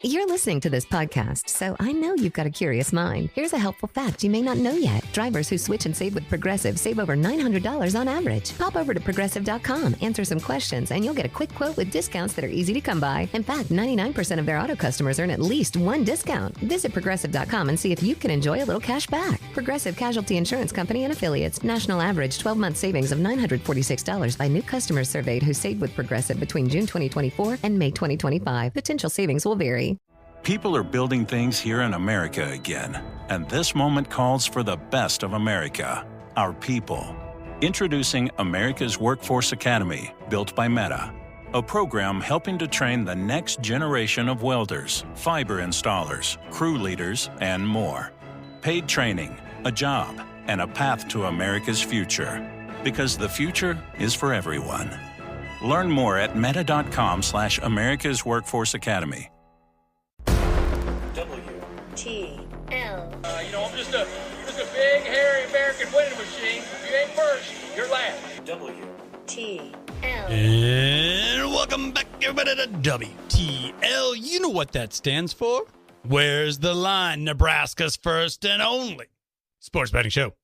You're listening to this podcast, so I know you've got a curious mind. Here's a helpful fact you may not know yet. Drivers who switch and save with Progressive save over $900 on average. Pop over to Progressive.com, answer some questions, and you'll get a quick quote with discounts that are easy to come by. In fact, 99% of their auto customers earn at least one discount. Visit Progressive.com and see if you can enjoy a little cash back. Progressive Casualty Insurance Company and Affiliates. National average 12-month savings of $946 by new customers surveyed who saved with Progressive between June 2024 and May 2025. Potential savings will vary. People are building things here in America again, and this moment calls for the best of America, our people. Introducing America's Workforce Academy, built by Meta, a program helping to train the next generation of welders, fiber installers, crew leaders, and more. Paid training, a job, and a path to America's future. Because the future is for everyone. Learn more at meta.com/America's Workforce Academy. WTL. I'm just a big, hairy American winning machine. If you ain't first, you're last. WTL. And welcome back, everybody, to WTL. You know what that stands for. Where's the line? Nebraska's first and only sports betting show.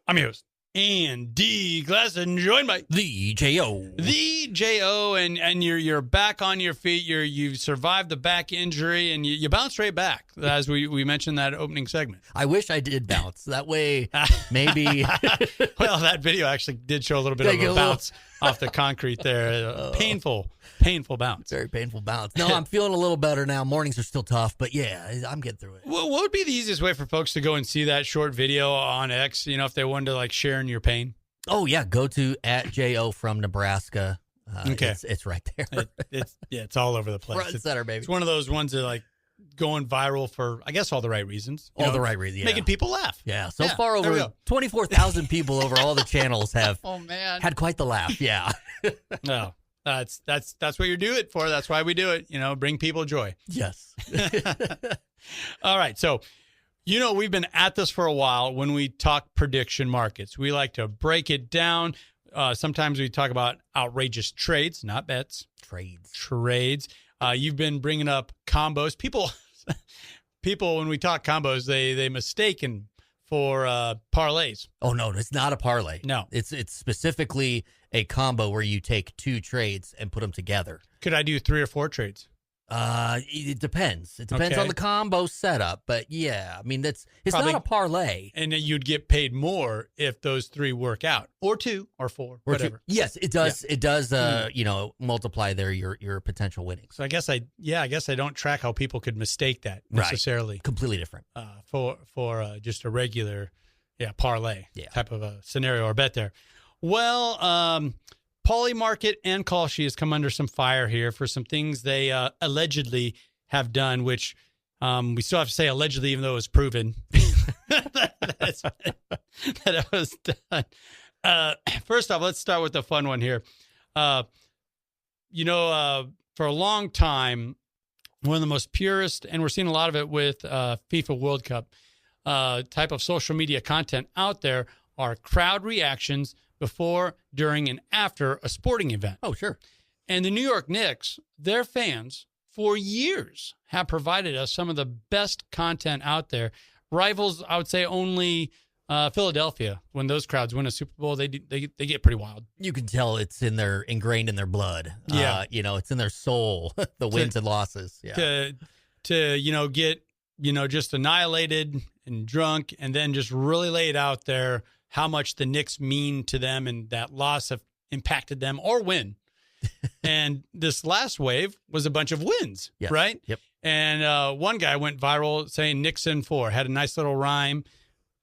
I'm your host, Andy Glass, and joined by The J.O. The J.O., and you're back on your feet. You've survived the back injury, and you bounced right back, as we mentioned that opening segment. I wish I did bounce. That way, maybe. Well, that video actually did show a little bit of a bounce off the concrete there. Painful bounce. Very painful bounce. No, I'm feeling a little better now. Mornings are still tough, but yeah, I'm getting through it. Well, what would be the easiest way for folks to go and see that short video on X, if they wanted to share in your pain? Oh, yeah. Go to @JO from Nebraska. Okay. It's right there. It's all over the place. Front and center, baby. It's one of those ones that going viral for, I guess, all the right reasons. All the right reasons, yeah. Making people laugh. Yeah. So far, over 24,000 people over all the channels have had quite the laugh. Yeah. No. That's what you do it for. That's why we do it. Bring people joy. Yes. All right. So, we've been at this for a while when we talk prediction markets. We like to break it down. Sometimes we talk about outrageous trades, not bets. Trades. You've been bringing up combos. People, when we talk combos, they mistaken for parlays. Oh, no, it's not a parlay. No. It's specifically a combo where you take two trades and put them together. Could I do 3 or 4 trades? It depends. It depends on the combo setup, but yeah, I mean it's probably not a parlay. And then you'd get paid more if those 3 work out, or 2 or 4, whatever. Yes, it does. Yeah. It does. Multiply your potential winnings. So I guess I don't track how people could mistake that necessarily. Right. Completely different. For just a regular, parlay type of a scenario or bet there. Well, Polymarket and Kalshi has come under some fire here for some things they allegedly have done, which we still have to say allegedly, even though it was proven that it was done. First off, let's start with the fun one here. For a long time, one of the most purest, and we're seeing a lot of it with FIFA World Cup type of social media content out there, are crowd reactions before, during, and after a sporting event. Oh, sure. And the New York Knicks, their fans, for years have provided us some of the best content out there. Rivals, I would say only Philadelphia. When those crowds win a Super Bowl, they get pretty wild. You can tell it's ingrained in their blood. Yeah. It's in their soul, the wins and losses. Yeah. To get, just annihilated and drunk, and then just really lay it out there how much the Knicks mean to them and that loss have impacted them or win. And this last wave was a bunch of wins, right? Yep. And one guy went viral saying Knicks in 4, had a nice little rhyme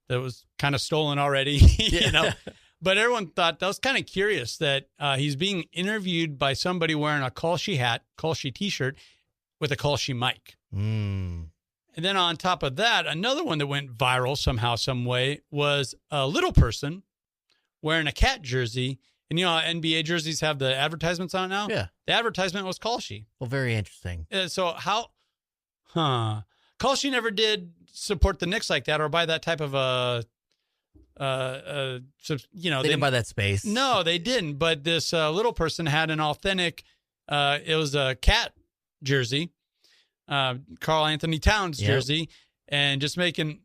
that was kind of stolen already, But everyone thought that was kind of curious that he's being interviewed by somebody wearing a Kalshi hat, Kalshi t-shirt with a Kalshi mic. And then on top of that, another one that went viral somehow, some way, was a little person wearing a cat jersey. And how NBA jerseys have the advertisements on it now? Yeah. The advertisement was Kalshi. Well, very interesting. So Kalshi never did support the Knicks like that or buy that type of they didn't buy that space. No, they didn't. But this little person had an authentic, it was a cat jersey Karl Anthony Towns Yep. jersey and just making,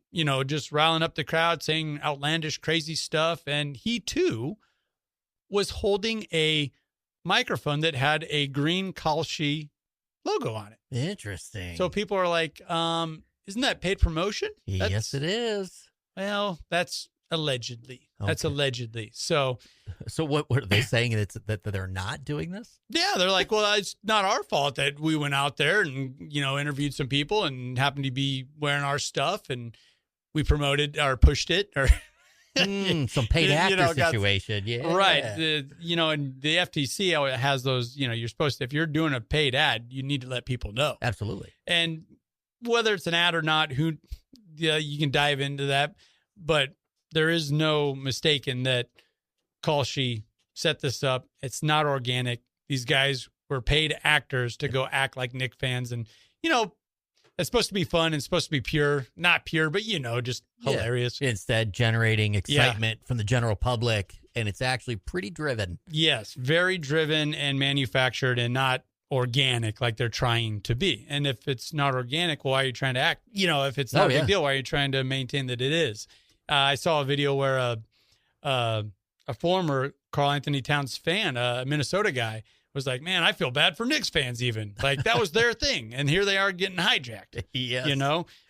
just riling up the crowd, saying outlandish, crazy stuff. And he, too, was holding a microphone that had a green Kalshi logo on it. Interesting. So people are like, isn't that paid promotion? Yes, it is. Well, that's allegedly. That's Okay. allegedly. So what are they saying? That they're not doing this? yeah, they're like, well, it's not our fault that we went out there and, interviewed some people and happened to be wearing our stuff and we promoted or pushed it or Some paid actor situation. Yeah. right. And the FTC has those, you're supposed to, if you're doing a paid ad, you need to let people know. Absolutely. And whether it's an ad or not, you can dive into that, but there is no mistaking that Kalshi set this up. It's not organic. These guys were paid actors to go act like Knicks fans. And, it's supposed to be fun and supposed to be pure, not pure, but, just hilarious. Instead, generating excitement from the general public. And it's actually pretty driven. Yes, very driven and manufactured and not organic like they're trying to be. And if it's not organic, why are you trying to act? If it's not a big deal, why are you trying to maintain that it is? I saw a video where a former Karl Anthony Towns fan, a Minnesota guy, was like, man, I feel bad for Knicks fans even. Like, that was their thing. And here they are getting hijacked, Yes.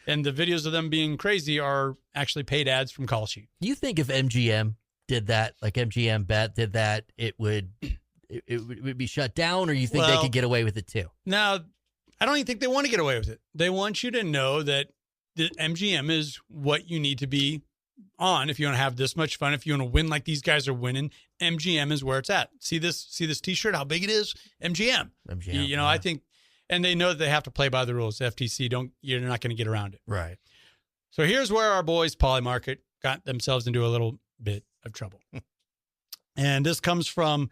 And the videos of them being crazy are actually paid ads from Kalshi. You think if MGM did that, like MGM Bet did that, it would be shut down, or you think they could get away with it too? Now, I don't even think they want to get away with it. They want you to know that the MGM is what you need to be on if you want to have this much fun. If you want to win like these guys are winning, MGM is where it's at. See this T-shirt? How big it is? MGM. I think, and they know that they have to play by the rules. FTC you're not going to get around it. Right. So here's where our boys Polymarket got themselves into a little bit of trouble. And this comes from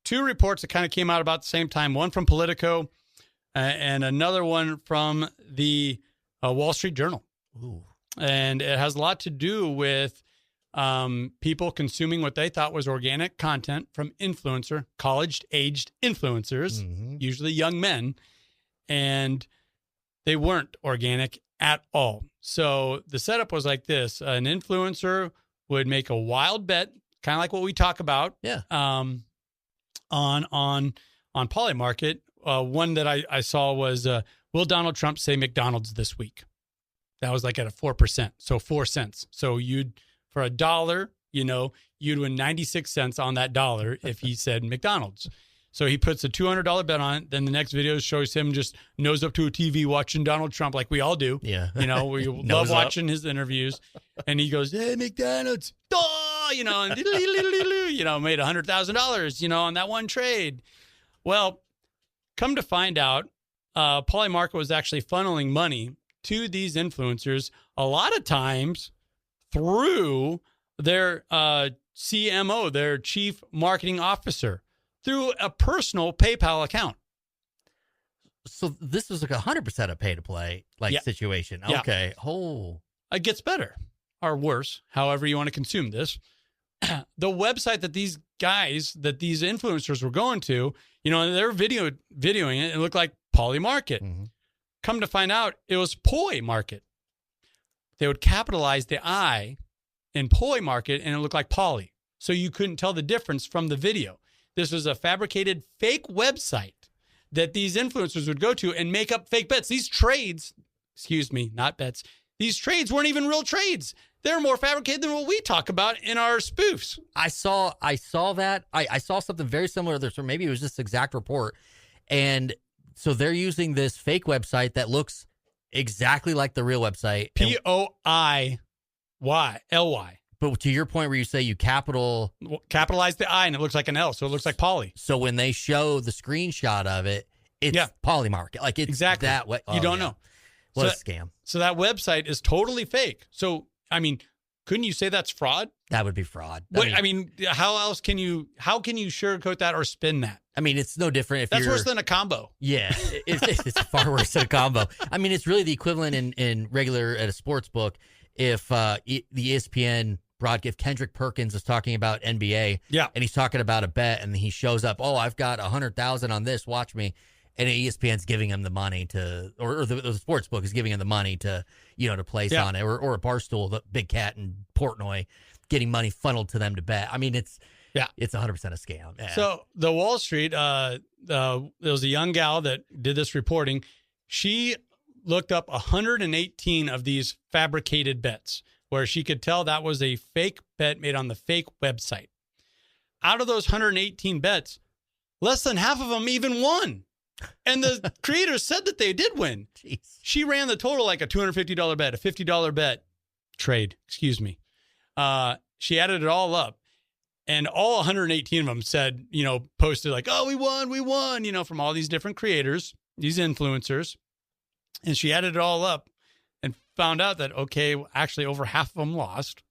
two reports that kind of came out about the same time. One from Politico and another one from the Wall Street Journal. Ooh. And it has a lot to do with people consuming what they thought was organic content from college-aged influencers, usually young men, and they weren't organic at all. So the setup was like this. An influencer would make a wild bet, kind of like what we talk about on Polymarket. One that I saw was, will Donald Trump say McDonald's this week? That was like at a 4%, so 4 cents. So for $1, you'd win 96 cents on that dollar if he said McDonald's. So he puts a $200 bet on it. Then the next video shows him just nose up to a TV watching Donald Trump like we all do. Yeah. We love watching his interviews. And he goes, hey, McDonald's, and made $100,000, on that one trade. Well, come to find out, Polymarket was actually funneling money to these influencers a lot of times through their CMO, their chief marketing officer, through a personal PayPal account. So this was like 100% a pay-to-play situation. Yeah. Okay. Oh. It gets better or worse, however you want to consume this. The website that these influencers were going to, they're videoing it. It looked like Polymarket. Mm-hmm. Come to find out, it was Poi Market. They would capitalize the I in Poi Market, and it looked like Poly. So you couldn't tell the difference from the video. This was a fabricated fake website that these influencers would go to and make up fake bets. These trades, not bets. These trades weren't even real trades. They're more fabricated than what we talk about in our spoofs. I saw that. I saw something very similar to this, or maybe it was this exact report. And so they're using this fake website that looks exactly like the real website. Poiyly. But to your point where you say you capitalize the I and it looks like an L, so it looks like Poly. So when they show the screenshot of it, it's Polymarket. Like it's exactly that way. You don't know. What a scam. So that website is totally fake. So, couldn't you say that's fraud? That would be fraud. How can you sugarcoat that or spin that? It's no different if that's you're... worse than a combo. Yeah, it's far worse than a combo. It's really the equivalent in regular at a sports book. If the ESPN broadcast, Kendrick Perkins is talking about NBA, and he's talking about a bet, and he shows up, I've got 100,000 on this, watch me. and ESPN's giving him the money to, or the sports book is giving him the money to, to place on it, or a Barstool, the Big Cat in Portnoy, getting money funneled to them to bet. I mean, it's 100% a scam. Yeah. So the Wall Street, there was a young gal that did this reporting. She looked up 118 of these fabricated bets where she could tell that was a fake bet made on the fake website. Out of those 118 bets, less than half of them even won. And the creators said that they did win. Jeez. She ran the total like a $250 bet, a $50 bet trade, excuse me. She added it all up, and all 118 of them said, posted like, oh, we won, from all these different creators, these influencers. And she added it all up and found out that, okay, actually over half of them lost,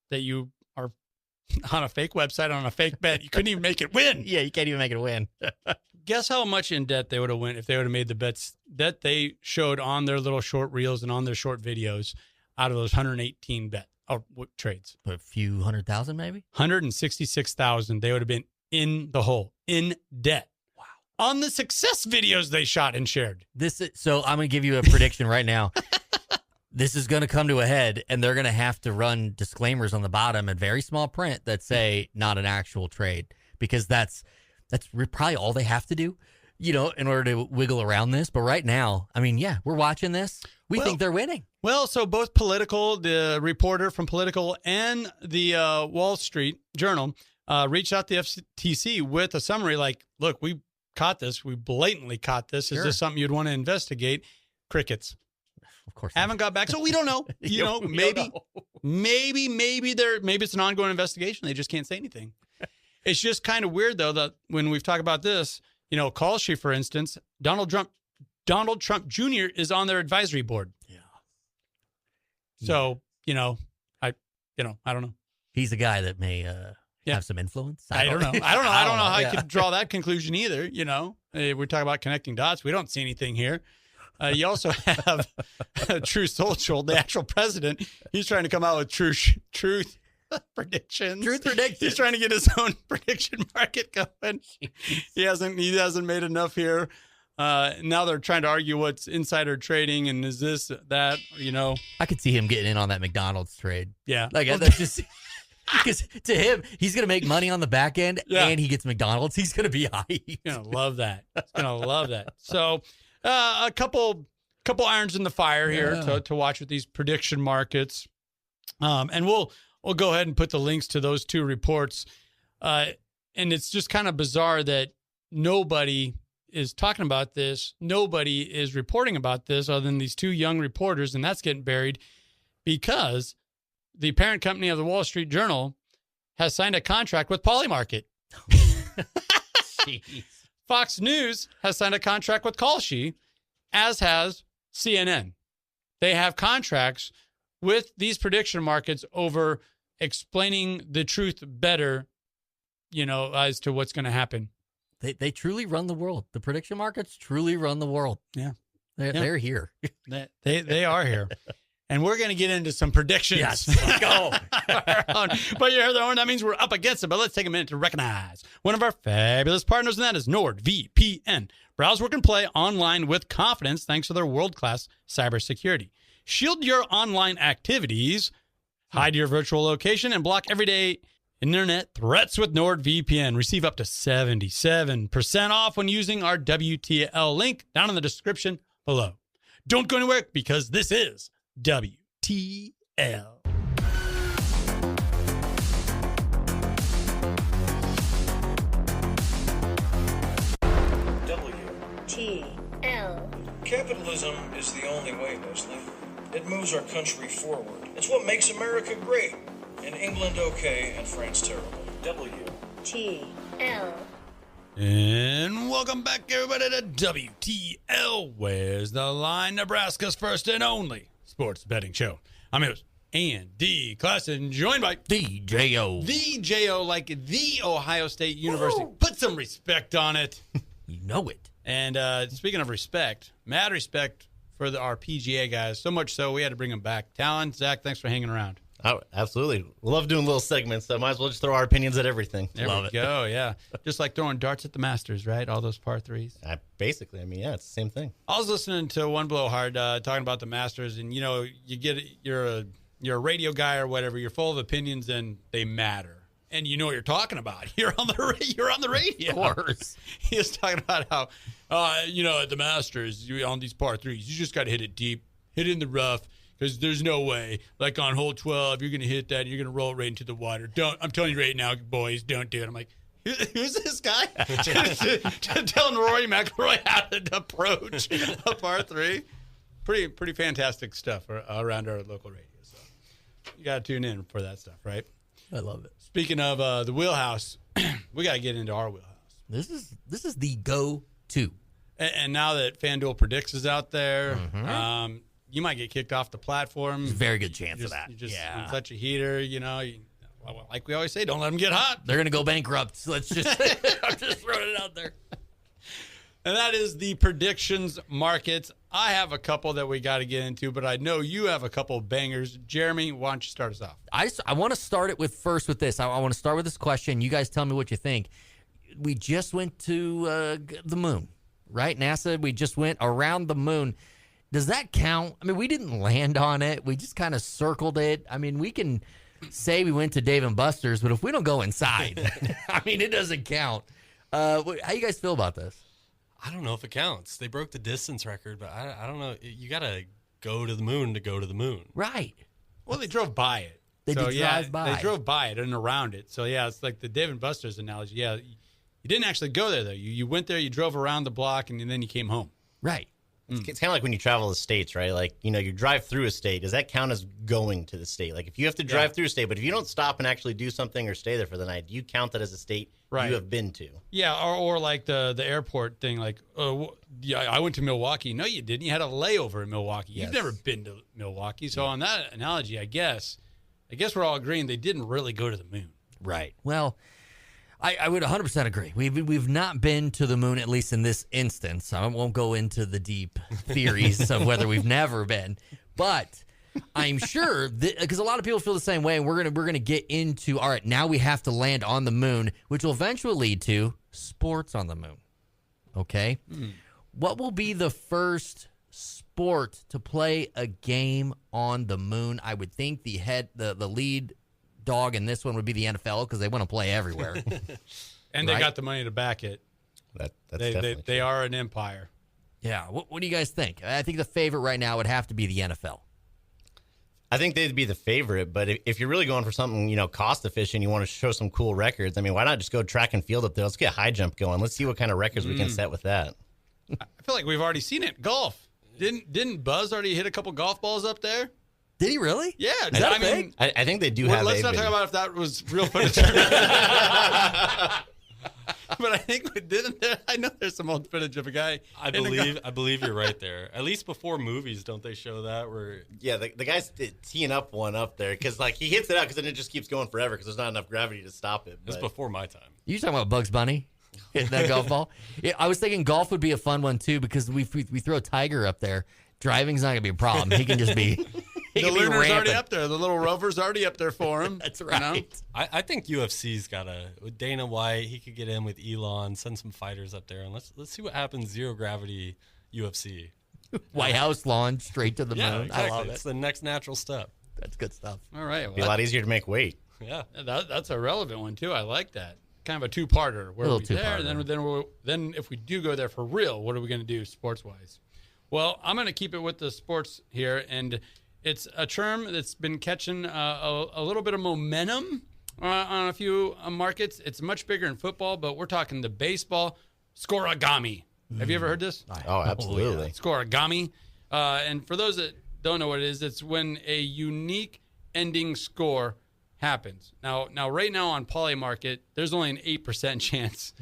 that you are on a fake website, on a fake bet. You couldn't even make it win. Yeah, you can't even make it win. Guess how much in debt they would have went if they would have made the bets that they showed on their little short reels and on their short videos out of those 118 trades. A few 100,000 maybe? 166,000. They would have been in the hole, in debt. Wow. On the success videos they shot and shared. So I'm going to give you a prediction right now. This is going to come to a head, and they're going to have to run disclaimers on the bottom in very small print that say not an actual trade, because that's probably all they have to do, in order to wiggle around this. But right now, I mean, we're watching this. We think they're winning. Well, so both Political, the reporter from Political, and the Wall Street Journal reached out to the FTC with a summary like, look, we caught this. We blatantly caught this. Is this something you'd want to investigate? Crickets. Of course. Haven't got back. So we don't know. Maybe it's an ongoing investigation. They just can't say anything. It's just kind of weird, though, that when we've talked about this, Kalshi, for instance, Donald Trump Jr. is on their advisory board. Yeah. So, I don't know. He's a guy that may have some influence. I don't know. I don't know how I could draw that conclusion either. We're talking about connecting dots. We don't see anything here. You also have Truth Social, the actual president. He's trying to come out with truth predictions. Truth predictions. He's trying to get his own prediction market going. He hasn't made enough here. Now they're trying to argue what's insider trading and is this, that, I could see him getting in on that McDonald's trade. Yeah. That's just because to him, he's going to make money on the back end and he gets McDonald's. He's going to be high. He's going to love that. He's going to love that. So a couple irons in the fire here to watch with these prediction markets. And we'll go ahead and put the links to those two reports. And it's just kind of bizarre that nobody is talking about this. Nobody is reporting about this other than these two young reporters, and that's getting buried because the parent company of the Wall Street Journal has signed a contract with Polymarket. Jeez. Fox News has signed a contract with Kalshi, as has CNN. They have contracts with these prediction markets over explaining the truth better, as to what's going to happen. They truly run the world. The prediction markets truly run the world. Yeah. They're here. They are here. And we're going to get into some predictions. Yes, let's go. But you heard the horn. That means we're up against it. But let's take a minute to recognize one of our fabulous partners, and that is NordVPN. Browse, work, and play online with confidence thanks to their world-class cybersecurity. Shield your online activities, hide your virtual location, and block everyday internet threats with NordVPN. Receive up to 77% off when using our WTL link down in the description below. Don't go anywhere because this is WTL. WTL. Capitalism is the only way, Leslie. It moves our country forward. It's what makes America great. In England, okay, and France, terrible. WTL. And welcome back, everybody, to WTL. Where's the line? Nebraska's first and only sports betting show. I'm your host, Andy Klassen, joined by The J.O. The J.O., like the Ohio State University. Woo! Put some respect on it. You know it. And speaking of respect, mad respect for our PGA guys. So much so, we had to bring them back. Talon, Zach, thanks for hanging around. Oh, absolutely. We love doing little segments, so might as well just throw our opinions at everything. There we go, yeah. Just like throwing darts at the Masters, right? All those par threes. Basically, yeah, it's the same thing. I was listening to One Blowhard talking about the Masters, and, you're a radio guy or whatever. You're full of opinions, and they matter. And you know what you're talking about. You're on the radio. Of course. He was talking about how, at the Masters, on these par threes, you just got to hit it deep, hit it in the rough, because there's no way, like on hole 12, you're going to hit that and you're going to roll it right into the water. I'm telling you right now, boys, don't do it. I'm like, who's this guy? Telling Rory McIlroy how to approach a par three. Pretty fantastic stuff around our local radio. So you got to tune in for that stuff, right? I love it. Speaking of the wheelhouse, we got to get into our wheelhouse. This is the go-to. And now that FanDuel Predicts is out there, you might get kicked off the platform. There's a very good chance of that. You're such a heater, like we always say, don't let them get hot. They're going to go bankrupt. So let's just, I'm just throwing it out there. And that is the predictions markets. I have a couple that we got to get into, but I know you have a couple of bangers. Jeremy, why don't you start us off? I want to start it first with this. I want to start with this question. You guys tell me what you think. We just went to the moon, right? NASA, we just went around the moon. Does that count? I mean, we didn't land on it. We just kind of circled it. I mean, we can say we went to Dave & Buster's, but if we don't go inside, I mean, it doesn't count. How you guys feel about this? I don't know if it counts. They broke the distance record, but I don't know. You got to go to the moon to go to the moon. Right. Well, they drove by it. They did drive by. They drove by it and around it. So, yeah, it's like the Dave & Buster's analogy. Yeah, you didn't actually go there, though. You went there, you drove around the block, and then you came home. Right. It's kind of like when you travel the states, right? Like, you drive through a state. Does that count as going to the state? Like, if you have to drive through a state, but if you don't stop and actually do something or stay there for the night, do you count that as a state you have been to? Yeah, or like the airport thing. Like, I went to Milwaukee. No, you didn't. You had a layover in Milwaukee. You've never been to Milwaukee. So on that analogy, I guess we're all agreeing they didn't really go to the moon. Right. Well, I would 100% agree. We've not been to the moon, at least in this instance. I won't go into the deep theories of whether we've never been, but I'm sure because a lot of people feel the same way. And we're gonna get into, all right, now we have to land on the moon, which will eventually lead to sports on the moon. Okay, what will be the first sport to play a game on the moon? I would think the lead dog in this one would be the NFL because they want to play everywhere. And they got the money to back it. They are an empire. Yeah. What do you guys think? I think the favorite right now would have to be the NFL. I think they'd be the favorite, but if you're really going for something, cost efficient, you want to show some cool records, I mean, why not just go track and field up there? Let's get high jump going. Let's see what kind of records we can set with that. I feel like we've already seen it. Golf. Didn't Buzz already hit a couple golf balls up there? Did he really? Yeah. I think they do have. Let's not talk about if that was real footage. But I think we didn't. I know there's some old footage of a guy. I believe you're right there. At least before movies, don't they show that? Where the guy's teeing up one up there because he hits it out because then it just keeps going forever because there's not enough gravity to stop it. It's before my time. You talking about Bugs Bunny hitting that golf ball? Yeah, I was thinking golf would be a fun one too because we throw a Tiger up there. Driving's not gonna be a problem. He can just be. The Lunar's already up there. The little rover's already up there for him. That's right. I think UFC's got with Dana White. He could get in with Elon, send some fighters up there, and let's see what happens. Zero gravity UFC. White House launch straight to the moon. Exactly. I love it. It's the next natural step. That's good stuff. All right. Well, be a lot easier to make weight. Yeah. That's a relevant one too. I like that. Kind of a two-parter. Where we're there, and then if we do go there for real, what are we going to do sports-wise? Well, I'm going to keep it with the sports here, and it's a term that's been catching a little bit of momentum on a few markets. It's much bigger in football, but we're talking the baseball scoregami. Have you ever heard this? Oh, absolutely. Yeah. Scoregami. And for those that don't know what it is, it's when a unique ending score happens. Now, right now on Polymarket, there's only an 8% chance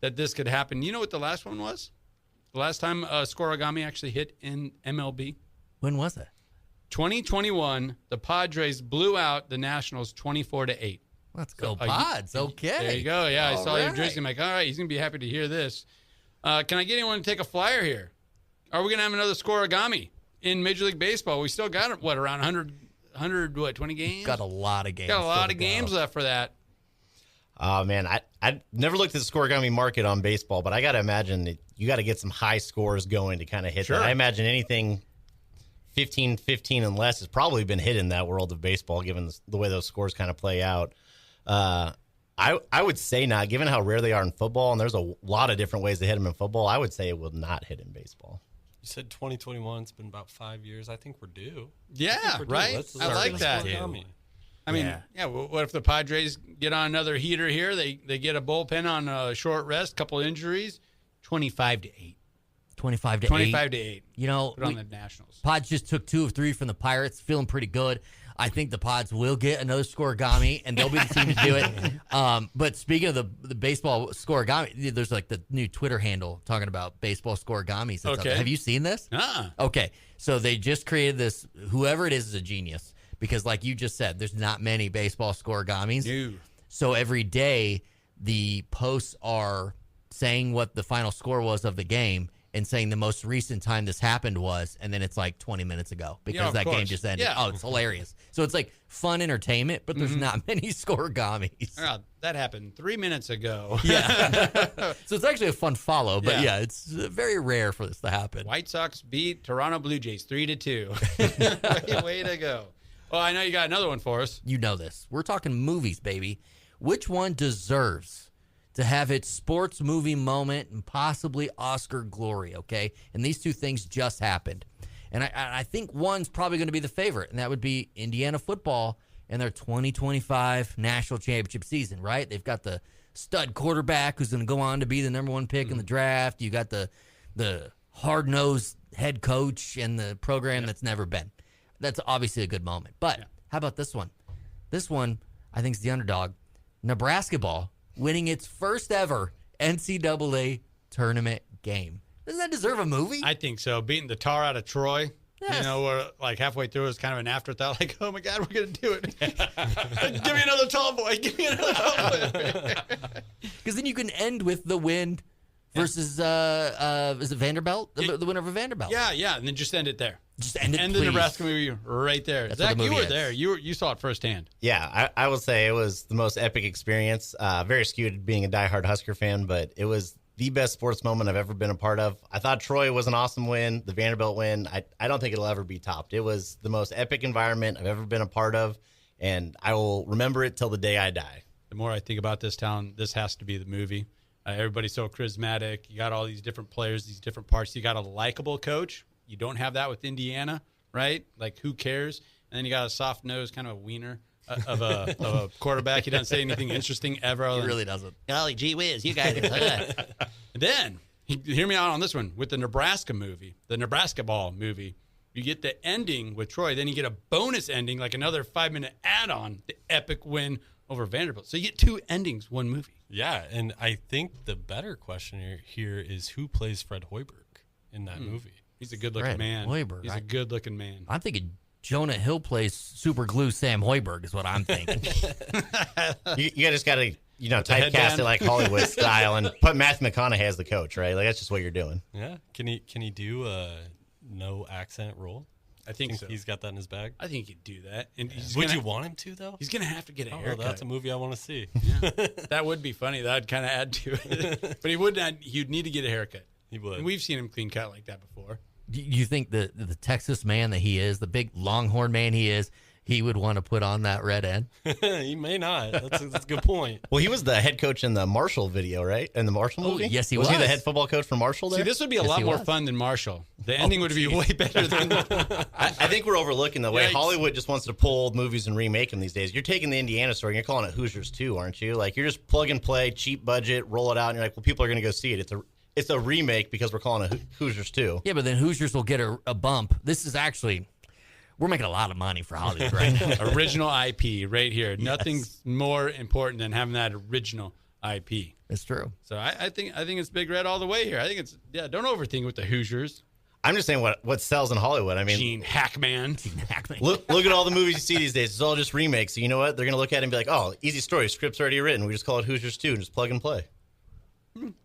that this could happen. You know what the last one was? The last time scoregami actually hit in MLB? When was it? 2021, the Padres blew out the Nationals 24-8. Let's go, Pods. Okay. There you go. Yeah, I saw your jersey. I'm like, all right, he's going to be happy to hear this. Can I get anyone to take a flyer here? Are we going to have another scoregami in Major League Baseball? We still got, around 100 120 games? Got a lot of games. Got a lot still of to games go. left for that. Oh, man, I never looked at the scoregami market on baseball, but I got to imagine that you got to get some high scores going to kind of hit that. I imagine anything 15-15 and less has probably been hit in that world of baseball, given the way those scores kind of play out. I would say not, given how rare they are in football, and there's a lot of different ways to hit them in football. I would say it will not hit in baseball. You said 2021. It's been about 5 years. I think we're due. Yeah, right? I like that. I mean, what if the Padres get on another heater here? They get a bullpen on a short rest, couple injuries, 25-8. 25-8. You know, put on the Nationals. Pods just took 2 of 3 from the Pirates, feeling pretty good. I think the Pods will get another scoregami, and they'll be the team to do it. But speaking of the baseball scoregami, there's like the new Twitter handle talking about baseball scoregamis. Okay. Have you seen this? Okay. So they just created this. Whoever it is a genius, because like you just said, there's not many baseball scoregamis. No. So every day the posts are saying what the final score was of the game and saying the most recent time this happened was, and then it's like 20 minutes ago because that game just ended. Yeah. Oh, it's hilarious. So it's like fun entertainment, but there's not many scoregamis. Oh, that happened 3 minutes ago. Yeah. So it's actually a fun follow, but yeah, it's very rare for this to happen. White Sox beat Toronto Blue Jays 3-2. Way to go. Well, I know you got another one for us. You know this. We're talking movies, baby. Which one deserves to have its sports movie moment and possibly Oscar glory, okay? And these two things just happened. And I think one's probably going to be the favorite, and that would be Indiana football and their 2025 national championship season, right? They've got the stud quarterback who's going to go on to be the number 1 pick in the draft. You got the hard-nosed head coach and the program that's never been. That's obviously a good moment. But how about this one? This one, I think, is the underdog. Nebraska ball winning its first ever NCAA tournament game. Doesn't that deserve a movie? I think so. Beating the tar out of Troy. Yes. You know, we're like halfway through, it's kind of an afterthought. Like, oh my God, we're going to do it. Give me another tall boy. Give me another tall boy. Because then you can end with the win versus, is it Vanderbilt? The winner of Vanderbilt. Yeah. And then just end it there. Just end it, End the Nebraska movie right there. That's Zach, what the you movie were is. there. You saw it firsthand. Yeah, I would say it was the most epic experience. Very skewed being a diehard Husker fan, but it was the best sports moment I've ever been a part of. I thought Troy was an awesome win. The Vanderbilt win, I don't think it'll ever be topped. It was the most epic environment I've ever been a part of, and I will remember it till the day I die. The more I think about this town, this has to be the movie. Everybody's so charismatic. You got all these different players, these different parts. You got a likable coach. You don't have that with Indiana, right? Like, who cares? And then you got a soft-nosed kind of a wiener of a quarterback. He doesn't say anything interesting ever. He really doesn't. Golly gee whiz, you guys are And then, hear me out on this one. With the Nebraska movie, the Nebraska ball movie, you get the ending with Troy. Then you get a bonus ending, like another 5-minute add-on, the epic win over Vanderbilt. So you get 2 endings, 1 movie. Yeah, and I think the better question here is who plays Fred Hoiberg in that movie. He's a good-looking man. Hoiberg. He's a good-looking man. I'm thinking Jonah Hill plays super glue Sam Hoiberg is what I'm thinking. You just got to, typecast it like Hollywood style and put Matthew McConaughey as the coach, right? Like, that's just what you're doing. Yeah. Can he do a no accent role? I think so. He's got that in his bag. I think he'd do that. And would you want him to, though? He's going to have to get a haircut. That's a movie I want to see. Yeah. That would be funny. That would kind of add to it. But he'd need to get a haircut. He would. And we've seen him clean cut like that before. Do you think the Texas man that he is, the big Longhorn man he is, he would want to put on that red end? He may not. That's a good point. Well, he was the head coach in the Marshall video, right? In the Marshall movie? Yes, he was. Was he the head football coach for Marshall there? See, this would be a lot more fun than Marshall. The ending would be way better than I think we're overlooking the way Yikes. Hollywood just wants to pull old movies and remake them these days. You're taking the Indiana story and you're calling it Hoosiers 2, aren't you? Like, you're just plug and play, cheap budget, roll it out, and you're like, well, people are going to go see it. It's a remake because we're calling it Hoosiers 2. Yeah, but then Hoosiers will get a bump. This is actually, we're making a lot of money for Hollywood right now. Original IP right here. Yes. Nothing's more important than having that original IP. It's true. So I think it's Big Red all the way here. I think don't overthink with the Hoosiers. I'm just saying what sells in Hollywood. I mean, Gene Hackman. Look at all the movies you see these days. It's all just remakes. So you know what? They're going to look at it and be like, oh, easy story. Script's already written. We just call it Hoosiers 2 and just plug and play.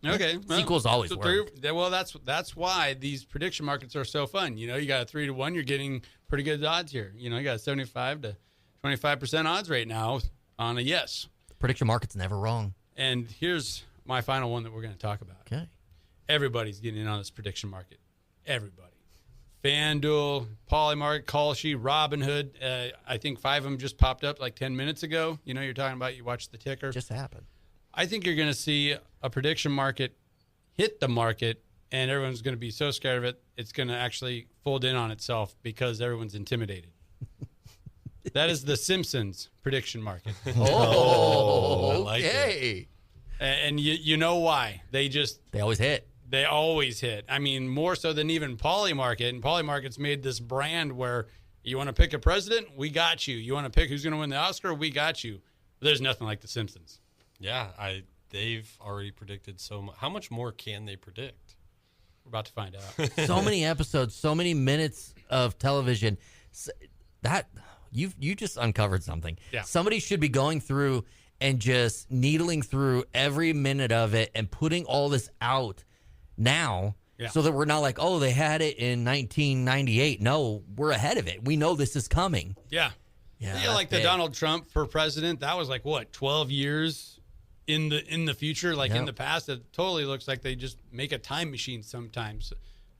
Okay. Well, Sequels always work. Well, that's why these prediction markets are so fun. You know, you got a 3-1, you're getting pretty good odds here. You know, you got a 75 to 25% odds right now on a yes. Prediction market's never wrong. And here's my final one that we're going to talk about. Okay. Everybody's getting in on this prediction market. Everybody. FanDuel, Polymarket, Kalshi, Robinhood. I think 5 of them just popped up like 10 minutes ago. You know, you're talking about, you watched the ticker. Just happened. I think you're going to see a prediction market hit the market, and everyone's going to be so scared of it, it's going to actually fold in on itself because everyone's intimidated. That is the Simpsons prediction market. Oh, I like okay. And you know why. They always hit. They always hit. I mean, more so than even Polymarket. And Polymarket's made this brand where you want to pick a president, we got you. You want to pick who's going to win the Oscar, we got you. There's nothing like the Simpsons. Yeah, they've already predicted so much. How much more can they predict? We're about to find out. So many episodes, so many minutes of television. That you just uncovered something. Yeah. Somebody should be going through and just needling through every minute of it and putting all this out now, so that we're not like, oh, they had it in 1998. No, we're ahead of it. We know this is coming. Yeah. Yeah, like the Donald Trump for president, that was like, what, 12 years in the future, like in the past? It totally looks like they just make a time machine sometimes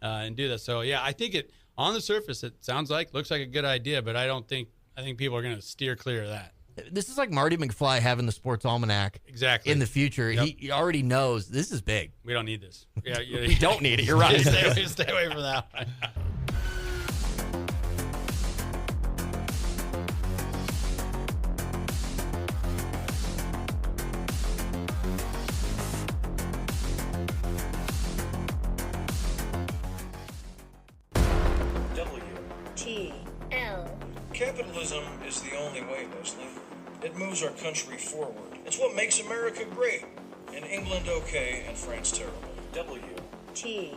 and do that. So, yeah, I think on the surface, it looks like a good idea, but I think people are going to steer clear of that. This is like Marty McFly having the sports almanac in the future. Yep. He already knows this is big. We don't need this. Yeah, we don't need it. You're right. Stay away from that one. WTL. Capitalism is the only way, Leslie. It moves our country forward. It's what makes America great. And England okay, and France terrible. WTL.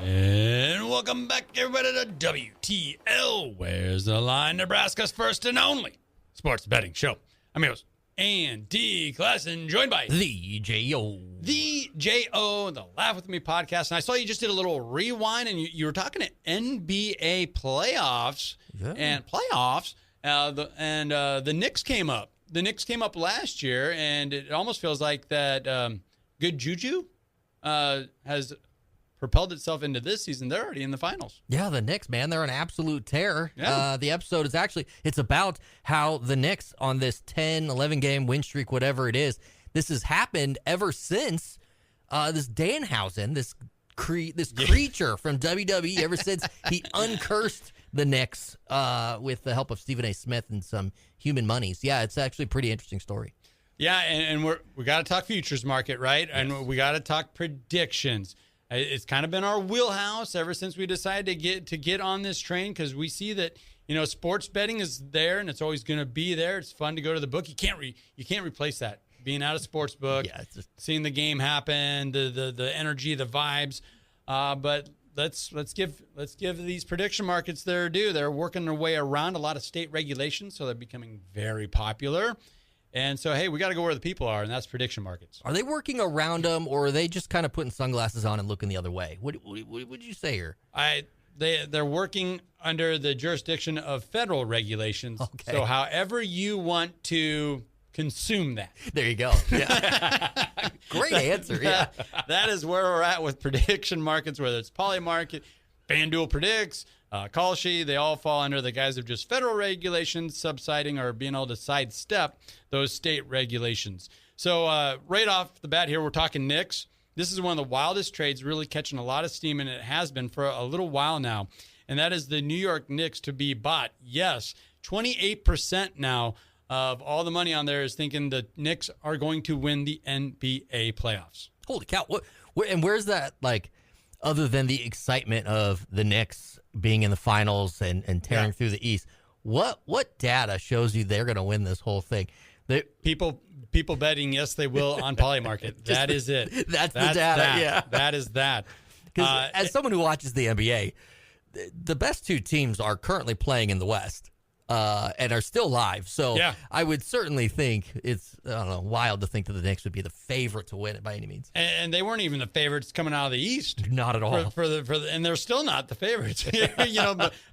And welcome back, everybody, to WTL. Where's the line? Nebraska's first and only sports betting show. I'm your host, Andy Klassen, joined by the J.O. The J.O., the Laugh With Me podcast. And I saw you just did a little rewind, and you were talking to NBA playoffs and playoffs. The Knicks came up. The Knicks came up last year, and it almost feels like that good juju has propelled itself into this season. They're already in the finals. Yeah, the Knicks, man, they're an absolute terror. Yeah. The episode is it's about how the Knicks on this 10, 11-game win streak, whatever it is, this has happened ever since this Danhausen, this creature from WWE, ever since he uncursed the Knicks with the help of Stephen A. Smith and some human monies. Yeah, it's actually a pretty interesting story. Yeah, and we got to talk futures market, right? Yes. And we got to talk predictions. It's kind of been our wheelhouse ever since we decided to get on this train, because we see that, sports betting is there and it's always going to be there. It's fun to go to the book. You can't replace that. Being out of sports book, seeing the game happen, the energy, the vibes. But let's give these prediction markets their due. They're working their way around a lot of state regulations, so they're becoming very popular. And so, hey, we got to go where the people are, and that's prediction markets. Are they working around them, or are they just kind of putting sunglasses on and looking the other way? What would you say here? They're working under the jurisdiction of federal regulations. Okay. So however you want to consume that. There you go. Yeah. Great answer. Yeah. That is where we're at with prediction markets, whether it's Polymarket, FanDuel Predicts, Kalshi. They all fall under the guise of just federal regulations subsiding or being able to sidestep those state regulations. So right off the bat here, we're talking Knicks. This is one of the wildest trades, really catching a lot of steam, and it has been for a little while now. And that is the New York Knicks to be bought. Yes, 28% now of all the money on there is thinking the Knicks are going to win the NBA playoffs. Holy cow. And where's that, like, other than the excitement of the Knicks being in the finals and tearing through the East, what data shows you they're going to win this whole thing? People betting, yes, they will on Polymarket. That is it. That's the data, yeah. That is that. As someone who watches the NBA, the best two teams are currently playing in the West. and are still live. So Yeah. I would certainly think it's, I don't know, wild to think that the Knicks would be the favorite to win it by any means. And they weren't even the favorites coming out of the East. Not at all. And they're still not the favorites.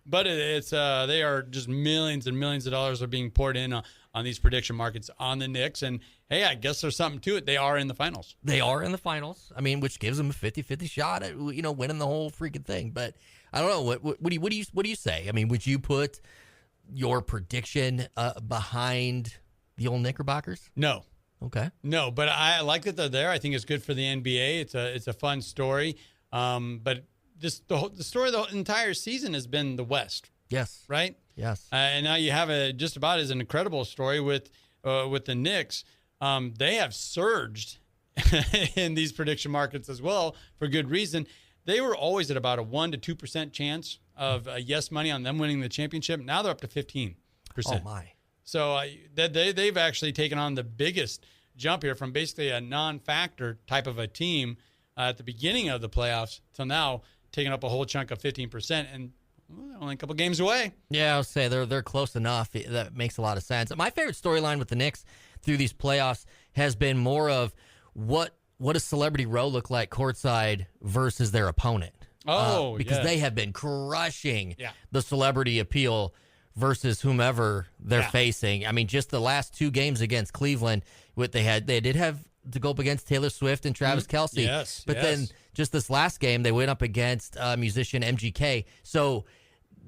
But it's they are just millions and millions of dollars are being poured in on these prediction markets on the Knicks. And hey, I guess there's something to it. They are in the finals. They are in the finals. I mean, which gives them a 50-50 shot at winning the whole freaking thing. But I don't know. What do you say? I mean, would you put your prediction behind the old Knickerbockers? No. Okay. No, but I like that they're there. I think it's good for the NBA. It's a fun story. But the story of the entire season has been the West. Yes. Right? Yes. And now you have just about as an incredible story with the Knicks. They have surged in these prediction markets as well for good reason. They were always at about a 1% to 2% chance of yes money on them winning the championship. Now they're up to 15%. Oh, my. So they've actually taken on the biggest jump here from basically a non-factor type of a team at the beginning of the playoffs till now, taking up a whole chunk of 15%, and only a couple games away. Yeah, I'll say they're close enough. That makes a lot of sense. My favorite storyline with the Knicks through these playoffs has been more of what does Celebrity Row look like courtside versus their opponent. Because they have been crushing the celebrity appeal versus whomever they're facing. I mean, just the last two games against Cleveland, they did have to go up against Taylor Swift and Travis Kelce. Yes, but then just this last game, they went up against musician MGK. So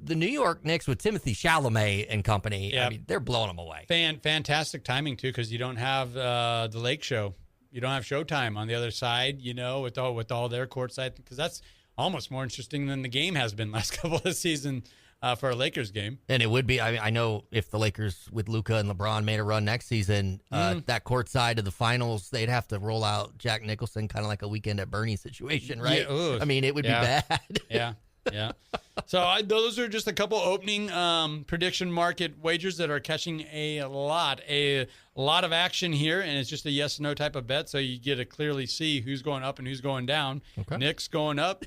the New York Knicks with Timothy Chalamet and company, I mean, they're blowing them away. Fantastic timing, too, because you don't have the Lake Show. You don't have Showtime on the other side, with all their courtside, because that's almost more interesting than the game has been last couple of seasons for a Lakers game. And it would be, I know if the Lakers with Luka and LeBron made a run next season, that courtside of the finals, they'd have to roll out Jack Nicholson, kind of like a Weekend at Bernie's situation, right? Yeah, I mean, it would be bad. Yeah. So those are just a couple opening prediction market wagers that are catching a lot of action here, and it's just a yes no type of bet. So you get to clearly see who's going up and who's going down. Okay. Knicks going up,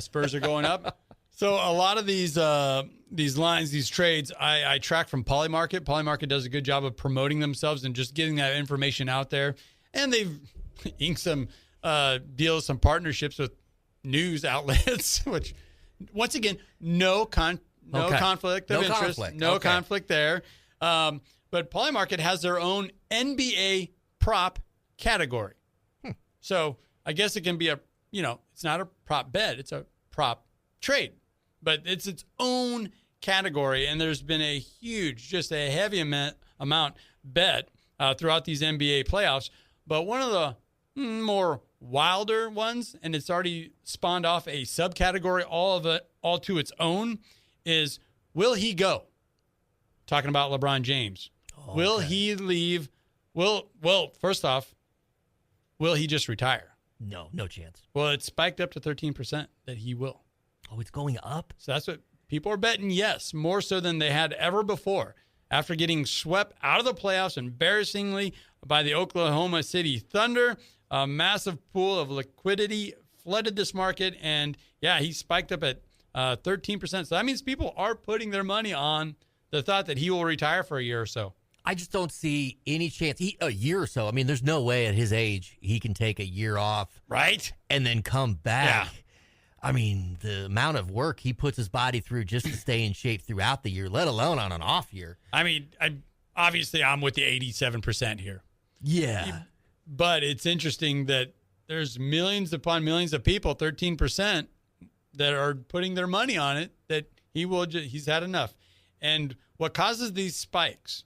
Spurs are going up. So a lot of these lines, these trades, I track from Polymarket. Polymarket does a good job of promoting themselves and just getting that information out there, and they've inked some deals, some partnerships with news outlets, which once again, no conflict of interest, no conflict there. But Polymarket has their own NBA prop category. So I guess it can be it's not a prop bet, it's a prop trade, but it's its own category. And there's been a huge, just a heavy amount bet throughout these NBA playoffs. But one of the more wilder ones, and it's already spawned off a subcategory all to its own, is will he go? Talking about LeBron James. Will he leave? First off, will he just retire? No chance. Well, it's spiked up to 13% that he will. Oh, it's going up? So that's what people are betting, yes, more so than they had ever before. After getting swept out of the playoffs embarrassingly by the Oklahoma City Thunder, a massive pool of liquidity flooded this market, and he spiked up at 13%. So that means people are putting their money on the thought that he will retire for a year or so. I just don't see any chance. A year or so. I mean, there's no way at his age he can take a year off, right, and then come back. Yeah. I mean, the amount of work he puts his body through just to stay in shape throughout the year, let alone on an off year. I mean, I'm with the 87% here. Yeah. But it's interesting that there's millions upon millions of people, 13%, that are putting their money on it, that he's had enough. And what causes these spikes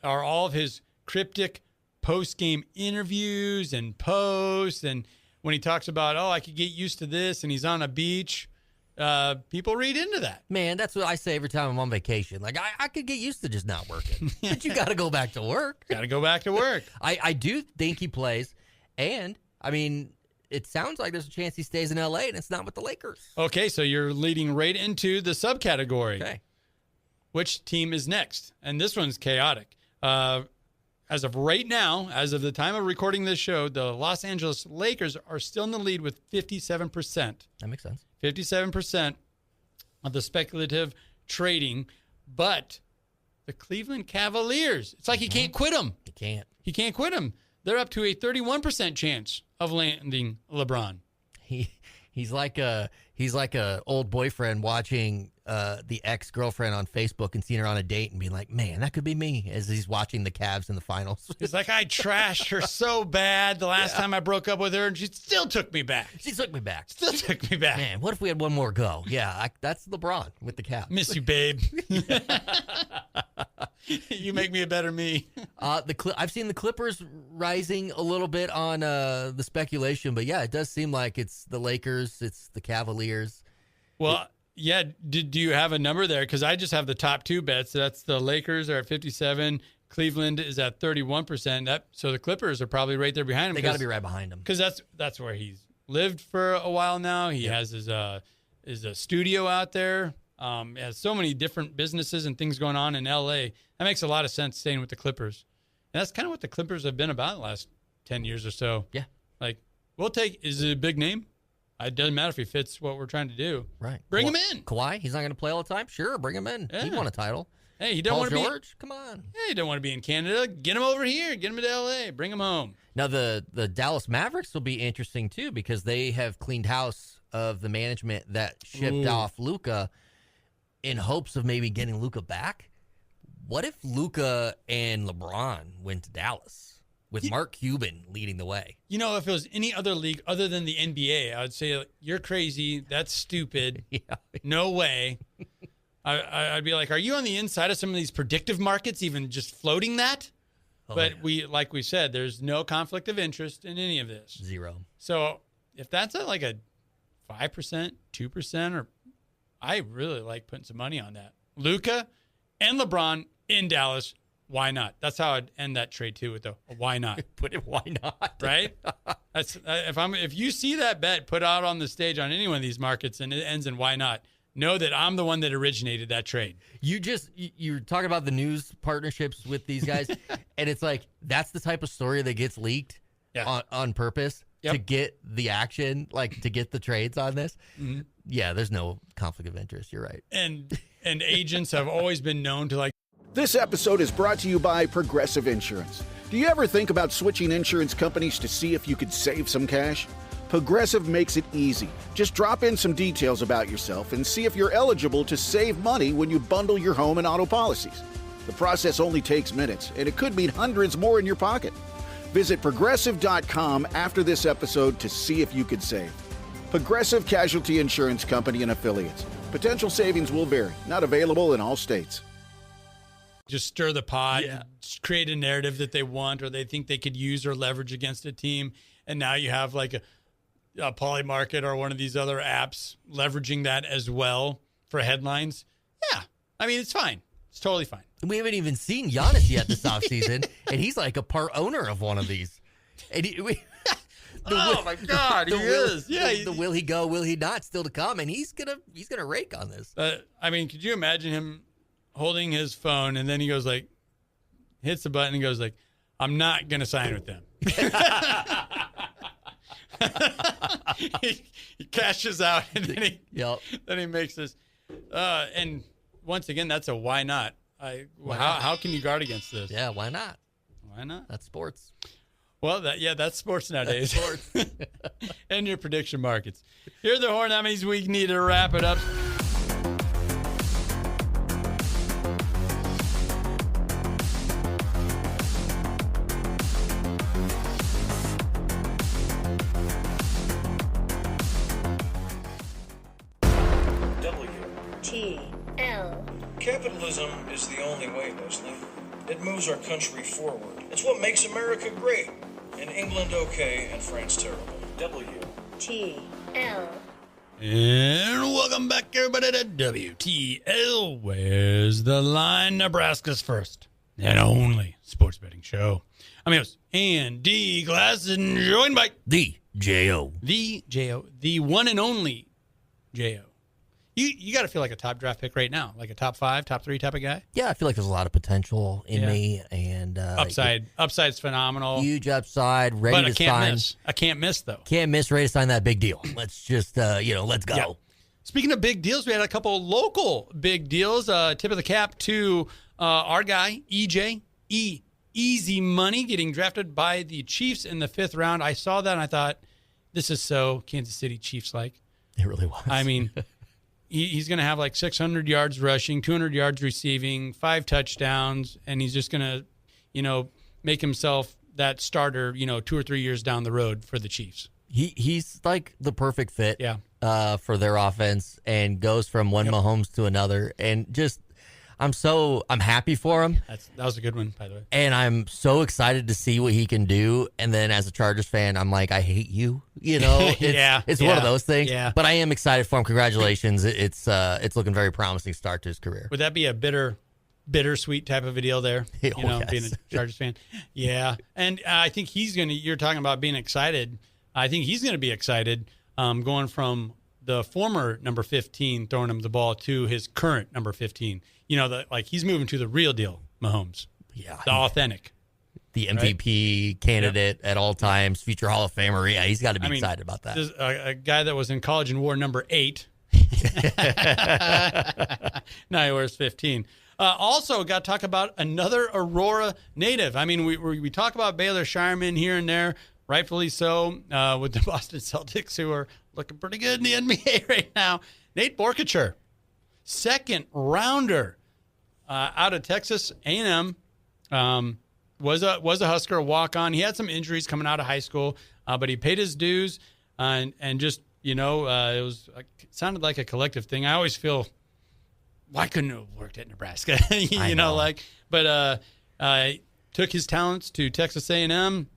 are all of his cryptic post-game interviews and posts, and when he talks about, I could get used to this, and he's on a beach, people read into that. Man, that's what I say every time I'm on vacation. Like, I could get used to just not working. But you got to go back to work. Got to go back to work. I do think he plays, and, I mean, it sounds like there's a chance he stays in L.A., and it's not with the Lakers. Okay, so you're leading right into the subcategory. Okay. Which team is next? And this one's chaotic. As of right now, as of the time of recording this show, the Los Angeles Lakers are still in the lead with 57%. That makes sense. 57% of the speculative trading. But the Cleveland Cavaliers, it's like he can't quit them. He can't quit them. They're up to a 31% chance of landing LeBron. He's like a old boyfriend watching the ex-girlfriend on Facebook and seeing her on a date and being like, man, that could be me, as he's watching the Cavs in the finals. He's like, I trashed her so bad the last time I broke up with her, and she still took me back. Still took me back. Man, what if we had one more go? Yeah, that's LeBron with the Cavs. Miss you, babe. You make me a better me. I've seen the Clippers rising a little bit on the speculation, but yeah, it does seem like it's the Lakers, it's the Cavaliers. Well, yeah. Do you have a number there? Because I just have the top two bets. That's the Lakers are at 57. Cleveland is at 31%. So the Clippers are probably right there behind him. They got to be right behind him. Because that's where he's lived for a while now. He has his studio out there. Has so many different businesses and things going on in L.A. That makes a lot of sense staying with the Clippers. And that's kind of what the Clippers have been about the last 10 years or so. Yeah. Like, is it a big name? It doesn't matter if he fits what we're trying to do. Right. Bring him in. Kawhi, he's not going to play all the time? Sure, bring him in. Yeah. He won a title. Hey, he don't want to be. George, come on. Yeah, he don't want to be in Canada. Get him over here. Get him to L.A. Bring him home. Now, the Dallas Mavericks will be interesting, too, because they have cleaned house of the management that shipped off Luka in hopes of maybe getting Luka back. What if Luka and LeBron went to Dallas with Mark Cuban leading the way? You know, if it was any other league other than the NBA, I would say, you're crazy. That's stupid. Yeah. No way. I'd be like, are you on the inside of some of these predictive markets, even just floating that? But like we said, there's no conflict of interest in any of this. Zero. So if that's at like a 5%, 2%, or I really like putting some money on that. Luka and LeBron in Dallas. Why not? That's how I'd end that trade too. With the why not? Why not? Right? That's if you see that bet put out on the stage on any one of these markets and it ends in why not, know that I'm the one that originated that trade. You're talking about the news partnerships with these guys, and it's like that's the type of story that gets leaked on purpose to get the action, like to get the trades on this. Mm-hmm. Yeah, there's no conflict of interest. You're right. And agents have always been known to like. This episode is brought to you by Progressive Insurance. Do you ever think about switching insurance companies to see if you could save some cash? Progressive makes it easy. Just drop in some details about yourself and see if you're eligible to save money when you bundle your home and auto policies. The process only takes minutes, and it could mean hundreds more in your pocket. Visit Progressive.com after this episode to see if you could save. Progressive Casualty Insurance Company and Affiliates. Potential savings will vary. Not available in all states. Just stir the pot, just create a narrative that they want or they think they could use or leverage against a team. And now you have like a Polymarket or one of these other apps leveraging that as well for headlines. Yeah. I mean, it's fine. It's totally fine. We haven't even seen Giannis yet this offseason, and he's like a part owner of one of these. And my God, he is. Yeah. The will he go, will he not, still to come, and he's gonna rake on this. I mean, could you imagine him holding his phone and then he goes like, hits the button and goes like, I'm not gonna sign with them. he cashes out and then he makes this. And once again, that's a why not. How can you guard against this? Yeah, why not? Why not? That's sports. Well, that's sports nowadays. That's sports. And your prediction markets. Here are the horn. That means we need to wrap it up. WTL. Capitalism is the only way, Leslie. It moves our country forward. It's what makes America great. And England okay and France terrible. WTL. And welcome back, everybody, to WTL. Where's the line? Nebraska's first and only sports betting show. I'm your host, Andy Glass, and joined by the J.O. The one and only J.O. You got to feel like a top draft pick right now, like a top 5, top 3 type of guy. Yeah, I feel like there's a lot of potential in me, and upside's phenomenal, huge upside, ready to sign. I can't miss though. Can't miss, ready to sign that big deal. Let's just let's go. Yeah. Speaking of big deals, we had a couple local big deals. Tip of the cap to our guy, EJ, Easy Money, getting drafted by the Chiefs in the 5th round. I saw that and I thought, this is so Kansas City Chiefs-like. It really was. I mean, he's going to have like 600 yards rushing, 200 yards receiving, 5 touchdowns, and he's just going to, make himself that starter, 2 or 3 years down the road for the Chiefs. He's like the perfect fit for their offense, and goes from one Mahomes to another. And just, I'm happy for him. That was a good one, by the way. And I'm so excited to see what he can do. And then as a Chargers fan, I'm like, I hate you. It's one of those things. Yeah. But I am excited for him. Congratulations. It's looking very promising start to his career. Would that be a bittersweet type of a deal there? Yes. Being a Chargers fan. Yeah. And I think you're talking about being excited. I think he's going to be excited going from the former number 15 throwing him the ball to his current number 15. He's moving to the real deal, Mahomes. Yeah. The authentic. The MVP candidate at all times, future Hall of Famer. Yeah, he's got to be excited about that. A guy that was in college and wore number 8. Now he wears 15. Also, got to talk about another Aurora native. I mean, we talk about Baylor Shireman here and there, rightfully so, with the Boston Celtics, who are looking pretty good in the NBA right now. Nate Borkacher, 2nd rounder out of Texas A&M, was a Husker, a walk-on. He had some injuries coming out of high school, but he paid his dues, and just, it sounded like a collective thing. I always feel, why couldn't it have worked at Nebraska? But took his talents to Texas A&M,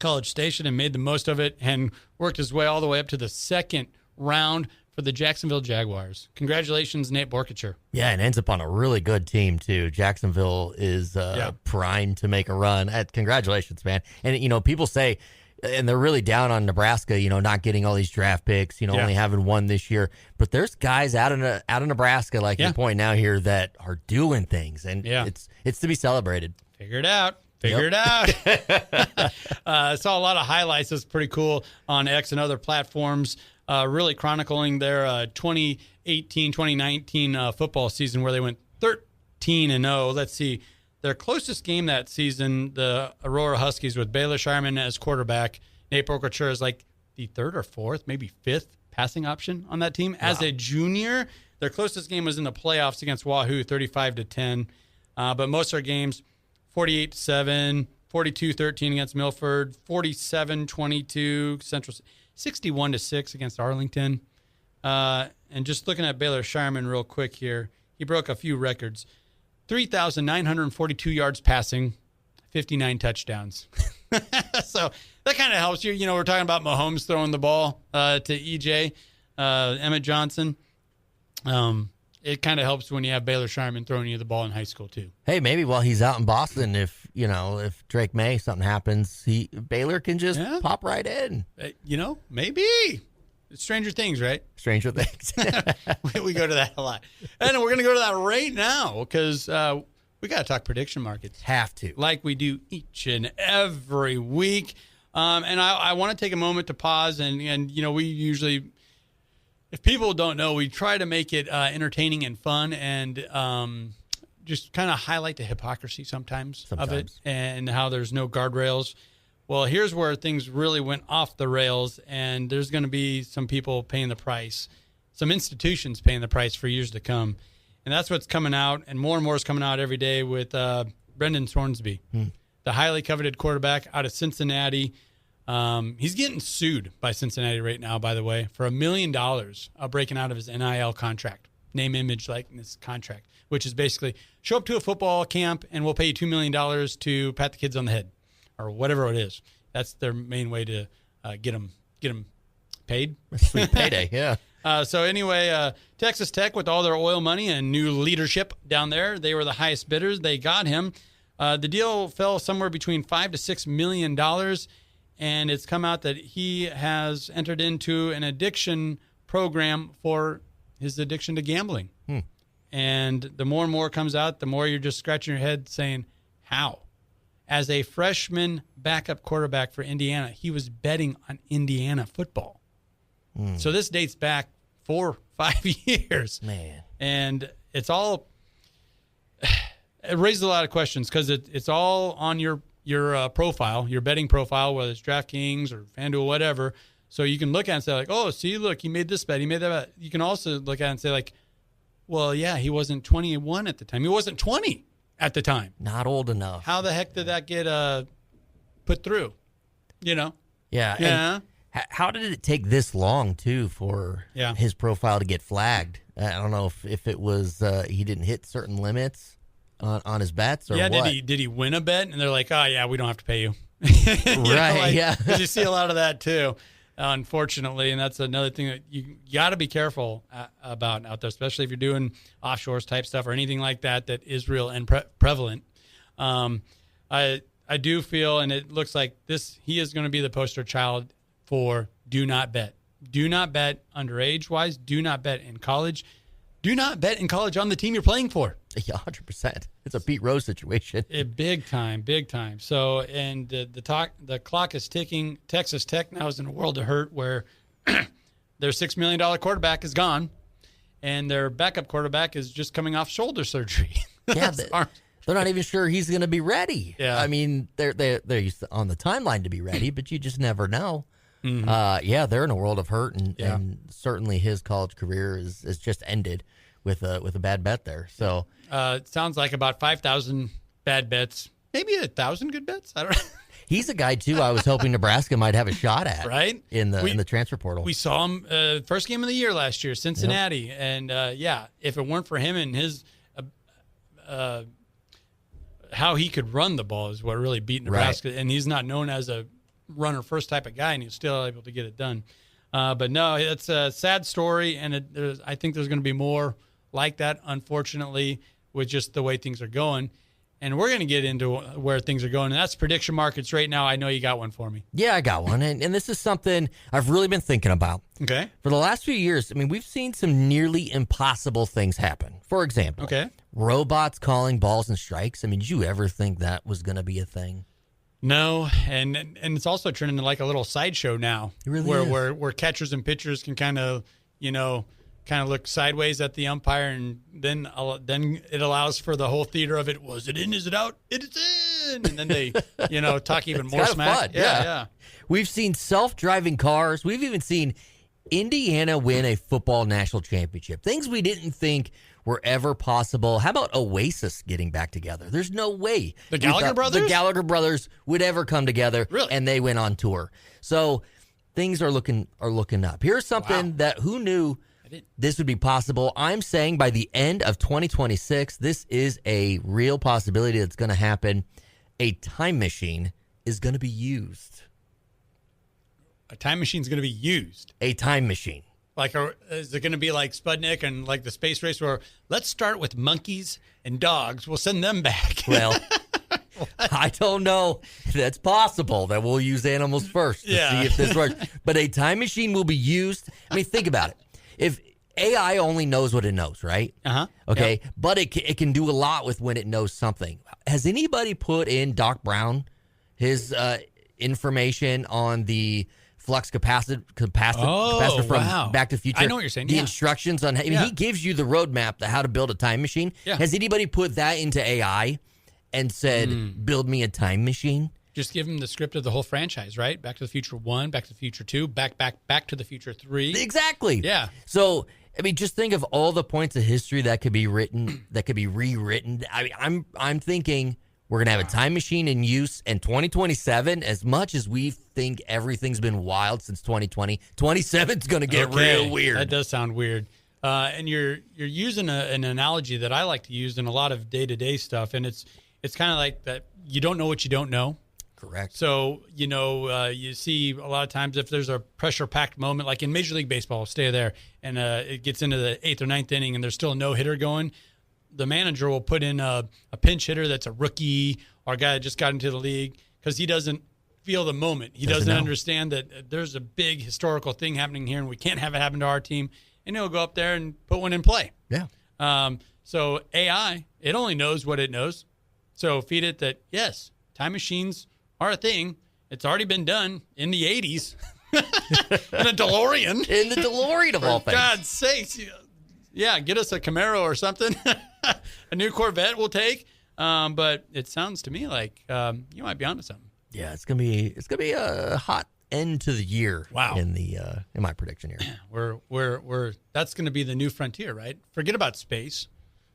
College Station, and made the most of it, and worked his way all the way up to the 2nd round for the Jacksonville Jaguars. Congratulations, Nate Borkacher. Yeah, and ends up on a really good team, too. Jacksonville is primed to make a run. Congratulations, man. And, people say, and they're really down on Nebraska, not getting all these draft picks, only having one this year. But there's guys out of Nebraska, like you point out here, that are doing things, and it's to be celebrated. Figure it out. It out. Saw a lot of highlights. It's pretty cool on X and other platforms, really chronicling their 2018-2019 football season, where they went 13-0. Let's see. Their closest game that season, the Aurora Huskies, with Baylor Shireman as quarterback. Nate Borkacher is like the 3rd or 4th, maybe 5th passing option on that team. Wow. As a junior, their closest game was in the playoffs against Wahoo, 35-10. But most of their games, 48-7, 42-13 against Milford, 47-22 Central, 61-6 against Arlington. And just looking at Baylor Shireman real quick here, he broke a few records. 3,942 yards passing, 59 touchdowns. So that kind of helps you. We're talking about Mahomes throwing the ball to EJ, Emmett Johnson. It kind of helps when you have Baylor Shireman throwing you the ball in high school, too. Hey, maybe while he's out in Boston, if Drake May, something happens, Baylor can just pop right in. Maybe. Stranger Things, right? Stranger Things. We go to that a lot. And we're going to go to that right now because we got to talk prediction markets. Have to. Like we do each and every week. And I want to take a moment to pause. And we usually, if people don't know, we try to make it entertaining and fun and just kind of highlight the hypocrisy sometimes of it and how there's no guardrails. Well, here's where things really went off the rails, and there's going to be some people paying the price, some institutions paying the price for years to come. And that's what's coming out, and more is coming out every day with Brendan Thornsby, the highly coveted quarterback out of Cincinnati. He's getting sued by Cincinnati right now, by the way, for $1 million breaking out of his NIL contract, name, image, likeness contract, which is basically show up to a football camp, and we'll pay you $2 million to pat the kids on the head. Or whatever it is. That's their main way to get them paid. Sweet payday, yeah. So anyway, Texas Tech, with all their oil money and new leadership down there, they were the highest bidders. They got him. The deal fell somewhere between $5 to $6 million, and it's come out that he has entered into an addiction program for his addiction to gambling. And the more and more comes out, the more you're just scratching your head saying, how? As a freshman backup quarterback for Indiana, he was betting on Indiana football. So this dates back 4 5 years. Man. And it's all, it raises a lot of questions because it's all on your profile, your betting profile, whether it's DraftKings or FanDuel, whatever. So you can look at it and say like, oh, see, look, he made this bet, he made that bet. You can also look at it and say like, well, yeah, he wasn't 21 at the time. He wasn't 20 at the time. Not old enough. How the heck did that get put through? You know? Yeah. Yeah. How did it take this long, too, for his profile to get flagged? I don't know if it was he didn't hit certain limits on his bets or what. Did he win a bet? And they're like, oh, yeah, we don't have to pay you. Right, yeah. Because you see a lot of that, too, unfortunately. And that's another thing that you got to be careful about out there, especially if you're doing offshores type stuff or anything like that is real and prevalent. I do feel, and it looks like he is going to be the poster child for do not bet. Do not bet underage-wise. Do not bet in college. Do not bet in college on the team you're playing for. Yeah, 100%. It's a Pete Rose situation. Big time, big time. So, and the clock is ticking. Texas Tech now is in a world of hurt where their $6 million quarterback is gone, and their backup quarterback is just coming off shoulder surgery. Yeah, they're not even sure he's going to be ready. Yeah. I mean, they're on the timeline to be ready, but you just never know. Mm-hmm. They're in a world of hurt, and certainly his college career is just ended with a bad bet there. So it sounds like about 5,000 bad bets, maybe 1,000 good bets. I don't know. He's a guy too. I was hoping Nebraska might have a shot at in the transfer portal. We saw him first game of the year last year, Cincinnati, and if it weren't for him and his how he could run the ball is what really beat Nebraska, and he's not known as a runner first type of guy, and he's still able to get it done. But no, it's a sad story, and I think there's going to be more like that, unfortunately, with just the way things are going. And we're going to get into where things are going, and that's prediction markets right now. I know you got one for me. Yeah, I got one, and this is something I've really been thinking about. Okay. For the last few years, I mean, we've seen some nearly impossible things happen. For example, robots calling balls and strikes. I mean, did you ever think that was going to be a thing? No, and it's also turning into like a little sideshow now, it really where catchers and pitchers can kind of look sideways at the umpire, and then it allows for the whole theater of it. Was it in? Is it out? It is in. And then they talk even more smack. Fun. Yeah. We've seen self-driving cars. We've even seen Indiana win a football national championship. Things we didn't think were ever possible. How about Oasis getting back together? There's no way the Gallagher brothers would ever come together, really? And they went on tour. So things are looking up. Here's something that who knew this would be possible. I'm saying by the end of 2026, this is a real possibility that's going to happen. A time machine is going to be used. A time machine is going to be used. A time machine. Like, is it going to be like Sputnik and like the space race where let's start with monkeys and dogs? We'll send them back. Well, I don't know. That's possible that we'll use animals first to see if this works. But a time machine will be used. I mean, think about it. If AI only knows what it knows, right? Okay. Yep. But it can do a lot with when it knows something. Has anybody put in Doc Brown, his information on the flux capacitor from Back to the Future? I know what you're saying. The instructions on he gives you the roadmap to how to build a time machine. Yeah. Has anybody put that into AI and said, build me a time machine? Just give him the script of the whole franchise, right? Back to the Future 1, Back to the Future 2, Back to the Future 3. Exactly. Yeah. So, I mean, just think of all the points of history that could be written, that could be rewritten. I mean, I'm thinking we're going to have a time machine in use in 2027. As much as we think everything's been wild since 2020, 27 is going to get real weird. That does sound weird. And you're using an analogy that I like to use in a lot of day-to-day stuff, and it's kind of like that you don't know what you don't know. Correct. So, you see a lot of times if there's a pressure-packed moment, like in Major League Baseball, stay there, and it gets into the 8th or 9th inning and there's still a no-hitter going, the manager will put in a pinch hitter that's a rookie or a guy that just got into the league because he doesn't feel the moment. He doesn't understand that there's a big historical thing happening here and we can't have it happen to our team, and he'll go up there and put one in play. Yeah. So AI, it only knows what it knows. So feed it that, yes, time machines are a thing. It's already been done in the 80s. In a DeLorean. In the DeLorean, of all things. For God's sakes. Yeah, get us a Camaro or something. A new Corvette we'll take. But it sounds to me like you might be onto something. Yeah, it's gonna be a hot end to the year. Wow. In my prediction here. We're that's gonna be the new frontier, right? Forget about space.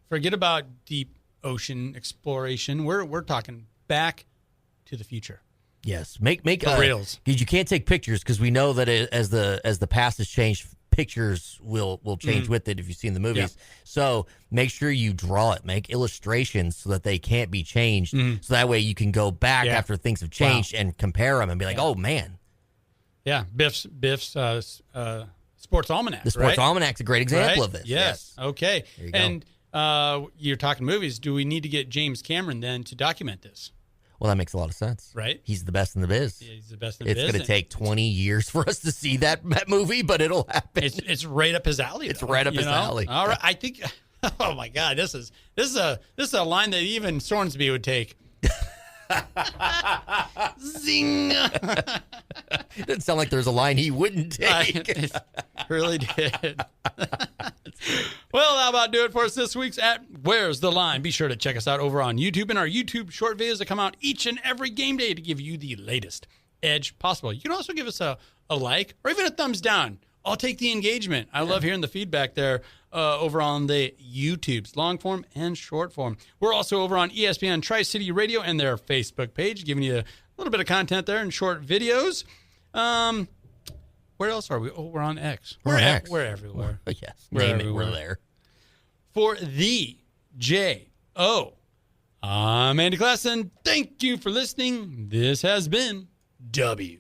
Forget about deep ocean exploration. We're talking back to the future. Yes, make reals. You can't take pictures because we know that as the past has changed, pictures will change with it if you've seen the movies. Yeah. So make sure you draw it, make illustrations so that they can't be changed. So that way you can go back after things have changed and compare them and be like, oh man. Yeah, Biff's Sports Almanac. The Sports Almanac's a great example of this. Yes. Okay. There you go. And you're talking movies. Do we need to get James Cameron then to document this? Well, that makes a lot of sense. Right? He's the best in the biz. Yeah, he's the best in the biz. It's going to take 20 years for us to see that movie, but it'll happen. It's right up his alley. It's right up his alley. All right. I think, oh my God, this is a line that even Sorensby would take. Zing. It didn't sound like there's a line he wouldn't take. It really did. Well, how about do it for us this week's at Where's the Line? Be sure to check us out over on YouTube and our YouTube short videos that come out each and every game day to give you the latest edge possible. You can also give us a like or even a thumbs down. I'll take the engagement. I love hearing the feedback there over on the YouTubes, long form and short form. We're also over on ESPN Tri-City Radio and their Facebook page, giving you a little bit of content there in short videos. Where else are we? Oh, we're on X. We're on X. We're everywhere. Yes, name it, we're there. For the J.O., I'm Andy Klassen. Thank you for listening. This has been WTL.